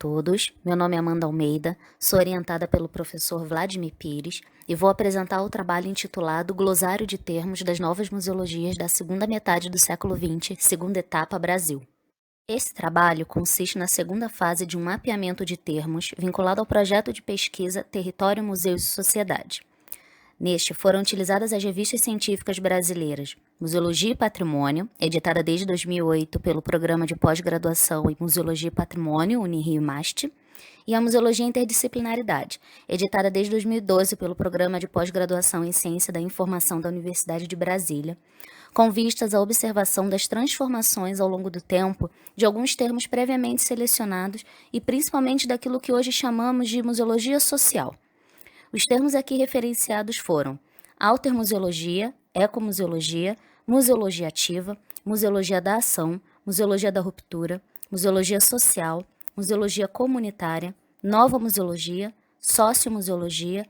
todos, meu nome é Amanda Almeida, sou orientada pelo professor Vladimir Pires e vou apresentar o trabalho intitulado Glossário de Termos das Novas Museologias da Segunda Metade do Século XX, Segunda Etapa Brasil. Esse trabalho consiste na segunda fase de um mapeamento de termos vinculado ao projeto de pesquisa Território, Museus e Sociedade. Neste foram utilizadas as revistas científicas brasileiras Museologia e Patrimônio, editada desde 2008 pelo Programa de Pós-Graduação em Museologia e Patrimônio, Unirio-MAST, e a Museologia Interdisciplinaridade, editada desde 2012 pelo Programa de Pós-Graduação em Ciência da Informação da Universidade de Brasília, com vistas à observação das transformações ao longo do tempo de alguns termos previamente selecionados e principalmente daquilo que hoje chamamos de museologia social. Os termos aqui referenciados foram altermuseologia, ecomuseologia, museologia ativa, museologia da ação, museologia da ruptura, museologia social, museologia comunitária, nova museologia, sociomuseologia,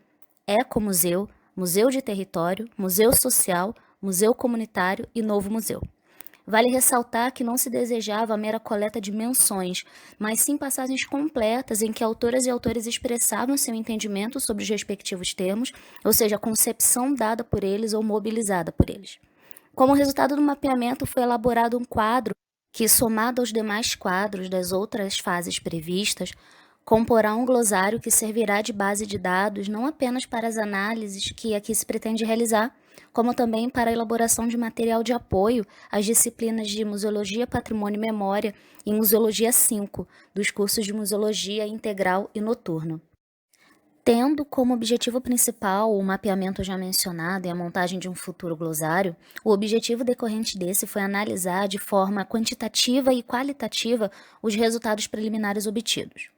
ecomuseu, museu de território, museu social, museu comunitário e novo museu. Vale ressaltar que não se desejava a mera coleta de menções, mas sim passagens completas em que autoras e autores expressavam seu entendimento sobre os respectivos termos, ou seja, a concepção dada por eles ou mobilizada por eles. Como resultado do mapeamento, foi elaborado um quadro que, somado aos demais quadros das outras fases previstas, comporá um glossário que servirá de base de dados não apenas para as análises que aqui se pretende realizar, como também para a elaboração de material de apoio às disciplinas de Museologia, Patrimônio e Memória e Museologia 5, dos cursos de Museologia Integral e Noturno. Tendo como objetivo principal o mapeamento já mencionado e a montagem de um futuro glossário, o objetivo decorrente desse foi analisar de forma quantitativa e qualitativa os resultados preliminares obtidos.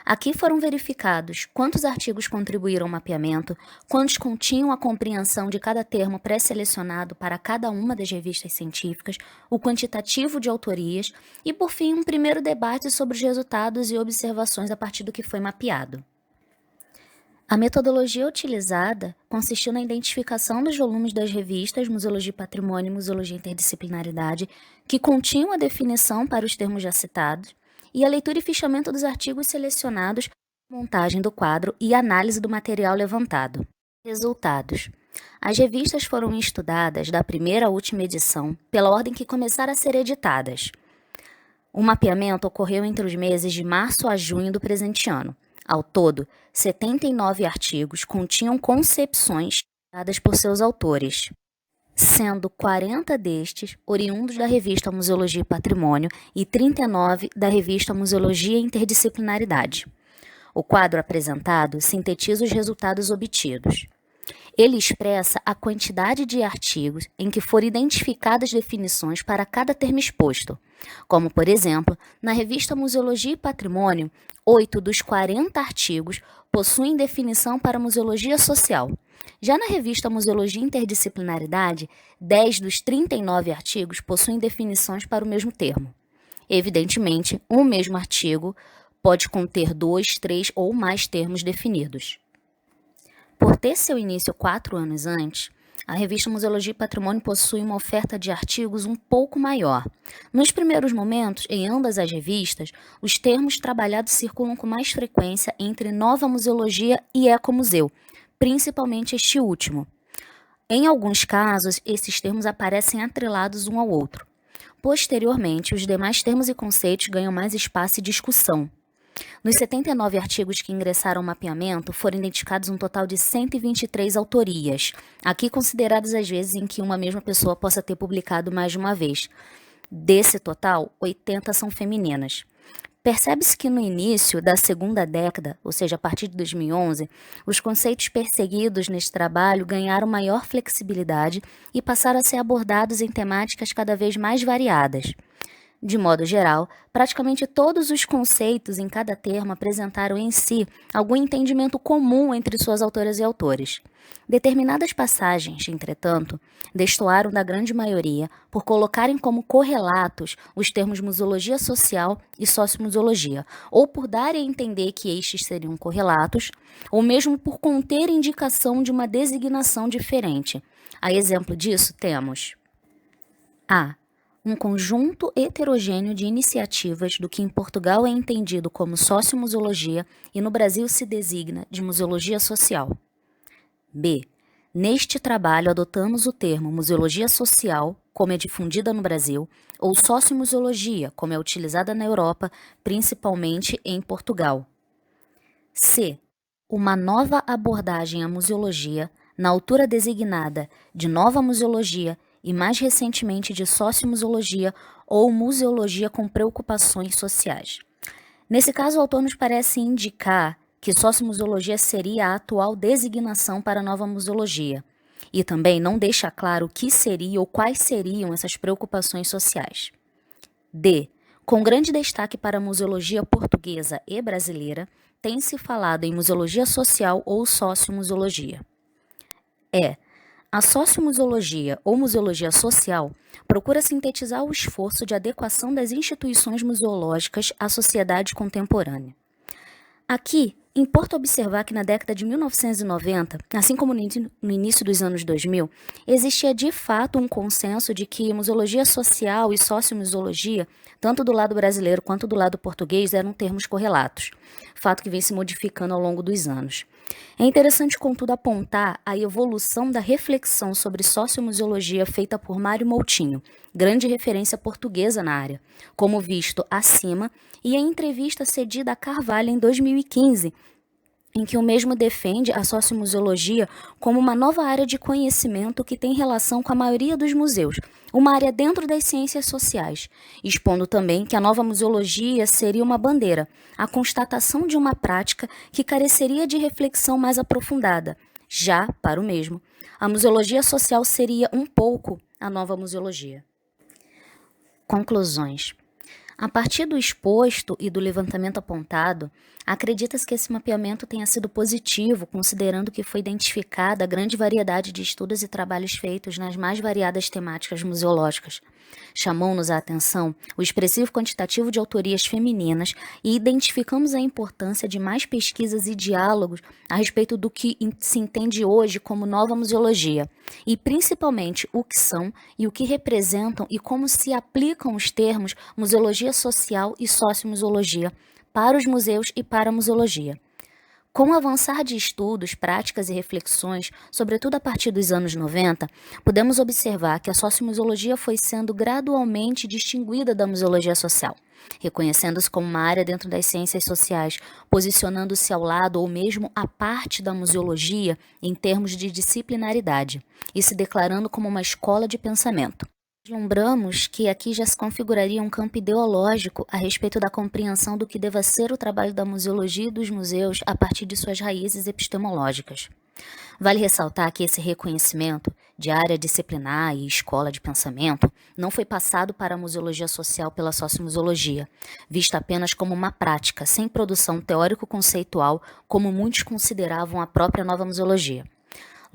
Aqui foram verificados quantos artigos contribuíram ao mapeamento, quantos continham a compreensão de cada termo pré-selecionado para cada uma das revistas científicas, o quantitativo de autorias e, por fim, um primeiro debate sobre os resultados e observações a partir do que foi mapeado. A metodologia utilizada consistiu na identificação dos volumes das revistas Museologia e Patrimônio e Museologia Interdisciplinaridade, que continham a definição para os termos já citados, e a leitura e fichamento dos artigos selecionados, montagem do quadro e análise do material levantado. Resultados. As revistas foram estudadas da primeira à última edição, pela ordem que começaram a ser editadas. O mapeamento ocorreu entre os meses de março a junho do presente ano. Ao todo, 79 artigos continham concepções dadas por seus autores, sendo 40 destes oriundos da revista Museologia e Patrimônio e 39 da revista Museologia e Interdisciplinaridade. O quadro apresentado sintetiza os resultados obtidos. Ele expressa a quantidade de artigos em que foram identificadas definições para cada termo exposto, como, por exemplo, na revista Museologia e Patrimônio, 8 dos 40 artigos possuem definição para museologia social. Já na revista Museologia e Interdisciplinaridade, 10 dos 39 artigos possuem definições para o mesmo termo. Evidentemente, um mesmo artigo pode conter 2, 3 ou mais termos definidos. Por ter seu início 4 anos antes, a revista Museologia e Patrimônio possui uma oferta de artigos um pouco maior. Nos primeiros momentos, em ambas as revistas, os termos trabalhados circulam com mais frequência entre nova museologia e ecomuseu, principalmente este último. Em alguns casos, esses termos aparecem atrelados um ao outro. Posteriormente, os demais termos e conceitos ganham mais espaço e discussão. Nos 79 artigos que ingressaram ao mapeamento, foram identificados um total de 123 autorias, aqui consideradas as vezes em que uma mesma pessoa possa ter publicado mais de uma vez. Desse total, 80 são femininas. Percebe-se que no início da segunda década, ou seja, a partir de 2011, os conceitos perseguidos neste trabalho ganharam maior flexibilidade e passaram a ser abordados em temáticas cada vez mais variadas. De modo geral, praticamente todos os conceitos em cada termo apresentaram em si algum entendimento comum entre suas autoras e autores. Determinadas passagens, entretanto, destoaram da grande maioria por colocarem como correlatos os termos museologia social e sociomuseologia, ou por darem a entender que estes seriam correlatos, ou mesmo por conter indicação de uma designação diferente. A exemplo disso, temos a. um conjunto heterogêneo de iniciativas do que em Portugal é entendido como sociomuseologia e no Brasil se designa de museologia social. B. Neste trabalho adotamos o termo museologia social, como é difundida no Brasil, ou sociomuseologia, como é utilizada na Europa, principalmente em Portugal. C. Uma nova abordagem à museologia, na altura designada de nova museologia e mais recentemente de sociomuseologia ou museologia com preocupações sociais. Nesse caso, o autor nos parece indicar que sociomuseologia seria a atual designação para a nova museologia, e também não deixa claro o que seria ou quais seriam essas preocupações sociais. D. Com grande destaque para a museologia portuguesa e brasileira, tem-se falado em museologia social ou sociomuseologia. E. A sociomuseologia ou museologia social procura sintetizar o esforço de adequação das instituições museológicas à sociedade contemporânea. Aqui, importa observar que na década de 1990, assim como no início dos anos 2000, existia de fato um consenso de que museologia social e sociomuseologia, tanto do lado brasileiro quanto do lado português, eram termos correlatos, fato que vem se modificando ao longo dos anos. É interessante, contudo, apontar a evolução da reflexão sobre sociomuseologia feita por Mário Moutinho, grande referência portuguesa na área, como visto acima, e a entrevista cedida a Carvalho em 2015, em que o mesmo defende a sociomuseologia como uma nova área de conhecimento que tem relação com a maioria dos museus, uma área dentro das ciências sociais, expondo também que a nova museologia seria uma bandeira, a constatação de uma prática que careceria de reflexão mais aprofundada. Já, para o mesmo, a museologia social seria um pouco a nova museologia. Conclusões. A partir do exposto e do levantamento apontado, acredita-se que esse mapeamento tenha sido positivo, considerando que foi identificada a grande variedade de estudos e trabalhos feitos nas mais variadas temáticas museológicas. Chamou-nos a atenção o expressivo quantitativo de autorias femininas e identificamos a importância de mais pesquisas e diálogos a respeito do que se entende hoje como nova museologia, e principalmente o que são e o que representam e como se aplicam os termos museologia social e sociomuseologia para os museus e para a museologia. Com o avançar de estudos, práticas e reflexões, sobretudo a partir dos anos 90, podemos observar que a sociomuseologia foi sendo gradualmente distinguida da museologia social, reconhecendo-se como uma área dentro das ciências sociais, posicionando-se ao lado ou mesmo à parte da museologia em termos de disciplinaridade, e se declarando como uma escola de pensamento. Lembramos que aqui já se configuraria um campo ideológico a respeito da compreensão do que deva ser o trabalho da museologia e dos museus a partir de suas raízes epistemológicas. Vale ressaltar que esse reconhecimento de área disciplinar e escola de pensamento não foi passado para a museologia social pela sociomuseologia, vista apenas como uma prática, sem produção teórico-conceitual, como muitos consideravam a própria nova museologia.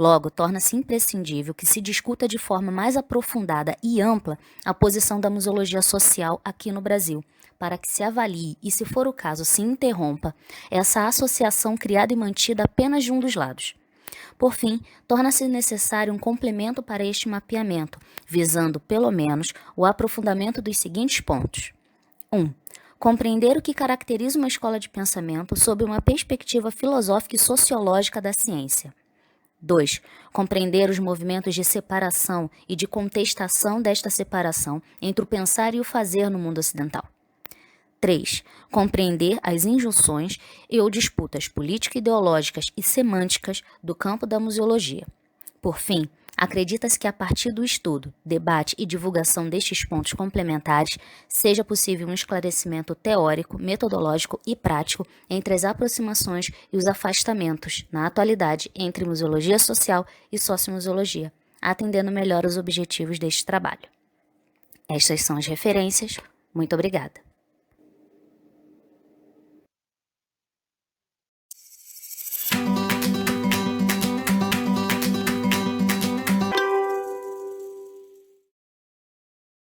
Logo, torna-se imprescindível que se discuta de forma mais aprofundada e ampla a posição da museologia social aqui no Brasil, para que se avalie e, se for o caso, se interrompa essa associação criada e mantida apenas de um dos lados. Por fim, torna-se necessário um complemento para este mapeamento, visando, pelo menos, o aprofundamento dos seguintes pontos. 1. Compreender o que caracteriza uma escola de pensamento sob uma perspectiva filosófica e sociológica da ciência. 2. Compreender os movimentos de separação e de contestação desta separação entre o pensar e o fazer no mundo ocidental. 3. Compreender as injunções e ou disputas político-ideológicas e semânticas do campo da museologia. Por fim, acredita-se que a partir do estudo, debate e divulgação destes pontos complementares, seja possível um esclarecimento teórico, metodológico e prático entre as aproximações e os afastamentos, na atualidade, entre museologia social e sociomuseologia, atendendo melhor os objetivos deste trabalho. Estas são as referências. Muito obrigada.